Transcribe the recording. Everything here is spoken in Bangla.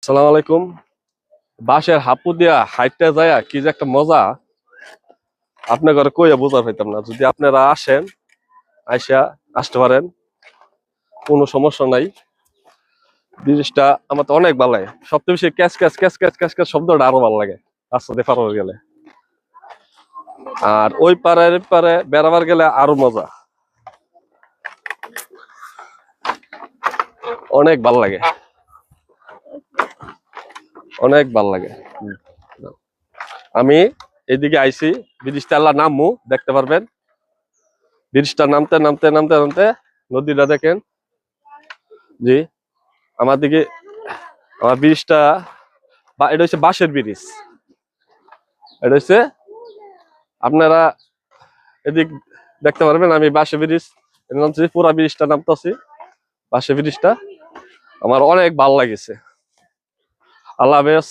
আসসালামু আলাইকুম। বাঁশের হাপু দিয়া হাইটটা যায় কি যে একটা মজা, আপনার ঘরে কইয়া বোঝা পাইতাম না। যদি আপনারা আসতে পারেন, কোনো সমস্যা নাই। জিনিসটা আমার তো অনেক ভালো লাগে। সবচেয়ে বেশি catch catch catch catch catch catch শব্দটা আরো ভালো লাগে রাস্তাতে পার হয়ে গেলে। আর ওই পারে বেড়াবার গেলে আরো মজা, অনেক ভাল লাগে, অনেক ভাল লাগে। আমি এদিকে আইছি, ব্রিজটা আল্লাহ নামু দেখতে পারবেন। ব্রিজটা নামতে নামতে নামতে নামতে নদীটা দেখেন। জি, আমার দিকে আমার ব্রিজটা, এটা হচ্ছে বাঁশের ব্রিজ। এটা হচ্ছে আপনারা এদিক দেখতে পারবেন। আমি বাঁশের ব্রিজ নামছি, পুরা ব্রিজটা নামতেছি। বাঁশের ব্রিজটা আমার অনেক ভালো লাগেছে। আল্লাহ হাফেজ।